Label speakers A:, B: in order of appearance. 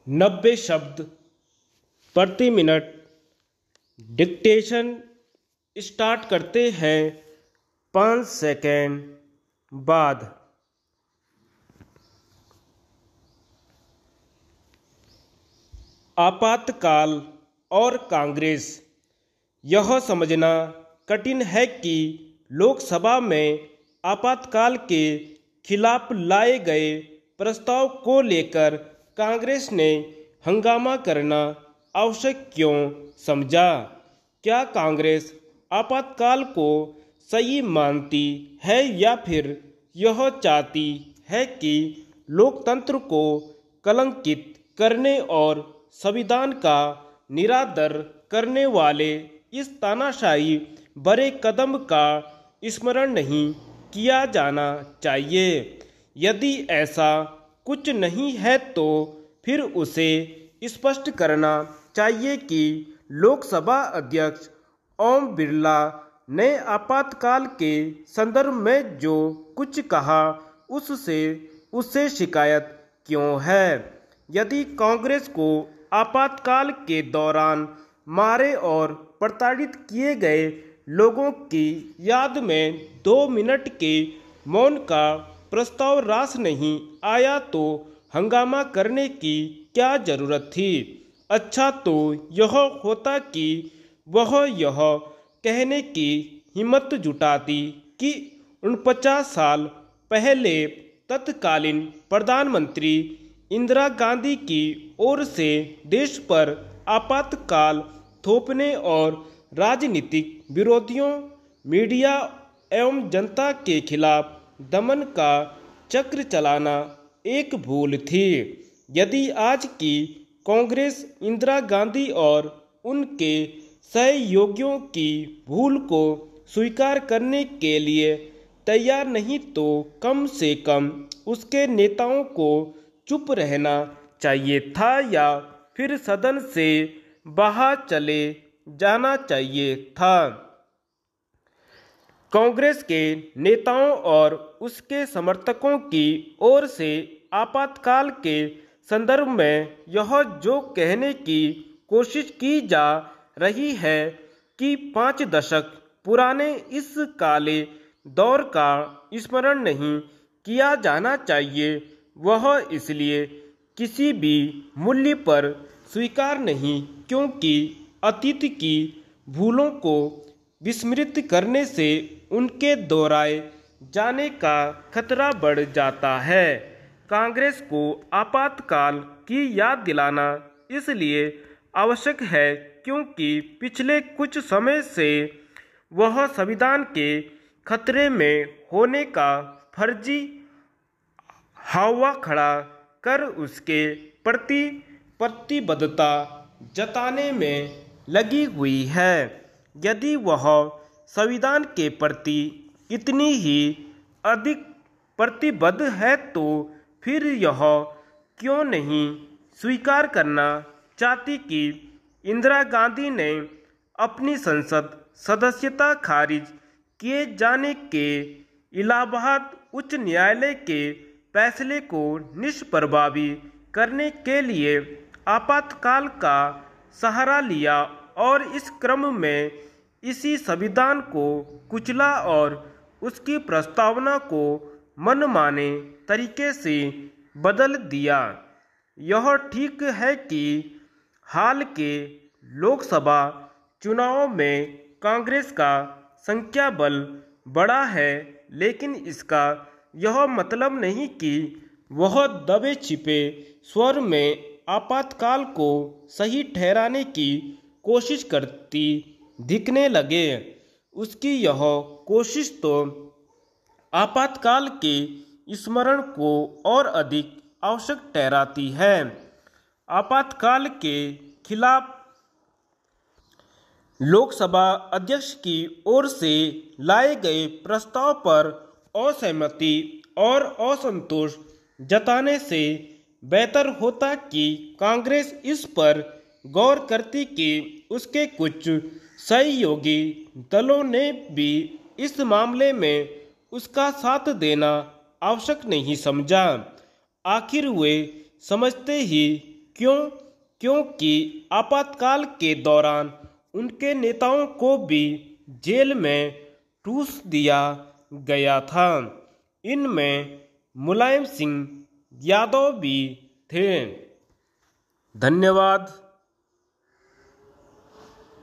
A: 90 शब्द प्रति minute dictation start करते हैं 5 सेकेंड बाद। आपातकाल और कांग्रेस। यह समझना कठिन है कि लोकसभा में आपातकाल के खिलाफ लाए गए प्रस्ताव को लेकर कांग्रेस ने हंगामा करना आवश्यक क्यों समझा। क्या कांग्रेस आपातकाल को सही मानती है या फिर यह चाहती है कि लोकतंत्र को कलंकित करने और संविधान का निरादर करने वाले इस तानाशाही बड़े कदम का स्मरण नहीं किया जाना चाहिए। यदि ऐसा कुछ नहीं है तो फिर उसे स्पष्ट करना चाहिए कि लोकसभा अध्यक्ष ओम बिरला ने आपातकाल के संदर्भ में जो कुछ कहा उससे शिकायत क्यों है। यदि कांग्रेस को आपातकाल के दौरान मारे और प्रताड़ित किए गए लोगों की याद में 2 मिनट के मौन का प्रस्ताव रास नहीं आया तो हंगामा करने की क्या जरूरत थी। अच्छा तो यह होता कि वह यह कहने की हिम्मत जुटाती कि 49 साल पहले तत्कालीन प्रधानमंत्री इंदिरा गांधी की ओर से देश पर आपातकाल थोपने और राजनीतिक विरोधियों, मीडिया एवं जनता के खिलाफ दमन का चक्र चलाना एक भूल थी। यदि आज की कांग्रेस इंदिरा गांधी और उनके सहयोगियों की भूल को स्वीकार करने के लिए तैयार नहीं तो कम से कम उसके नेताओं को चुप रहना चाहिए था या फिर सदन से बाहर चले जाना चाहिए था। कांग्रेस के नेताओं और उसके समर्थकों की ओर से आपातकाल के संदर्भ में यह जो कहने की कोशिश की जा रही है कि 5 दशक पुराने इस काले दौर का स्मरण नहीं किया जाना चाहिए, वह इसलिए किसी भी मूल्य पर स्वीकार नहीं क्योंकि अतीत की भूलों को विस्मृत करने से उनके दोहराए जाने का खतरा बढ़ जाता है। कांग्रेस को आपातकाल की याद दिलाना इसलिए आवश्यक है क्योंकि पिछले कुछ समय से वह संविधान के खतरे में होने का फर्जी हवा खड़ा कर उसके प्रति प्रतिबद्धता जताने में लगी हुई है। यदि वह संविधान के प्रति इतनी ही अधिक प्रतिबद्ध है तो फिर यह क्यों नहीं स्वीकार करना चाहती कि इंदिरा गांधी ने अपनी संसद सदस्यता खारिज किए जाने के इलाहाबाद उच्च न्यायालय के फैसले को निष्प्रभावी करने के लिए आपातकाल का सहारा लिया और इस क्रम में इसी संविधान को कुचला और उसकी प्रस्तावना को मनमाने तरीके से बदल दिया। यह ठीक है कि हाल के लोकसभा चुनावों में कांग्रेस का संख्या बल बढ़ा है, लेकिन इसका यह मतलब नहीं कि वह दबे छिपे स्वर में आपातकाल को सही ठहराने की कोशिश करती दिखने लगे। उसकी यह कोशिश तो आपातकाल के स्मरण को और अधिक आवश्यक ठहराती है। आपातकाल के खिलाफ लोकसभा अध्यक्ष की ओर से लाए गए प्रस्ताव पर असहमति और असंतोष जताने से बेहतर होता कि कांग्रेस इस पर गौर करती कि उसके कुछ सहयोगी दलों ने भी इस मामले में उसका साथ देना आवश्यक नहीं समझा। आखिर वे समझते ही क्योंकि आपातकाल के दौरान उनके नेताओं को भी जेल में ठूस दिया गया था। इनमें मुलायम सिंह यादव भी थे। धन्यवाद।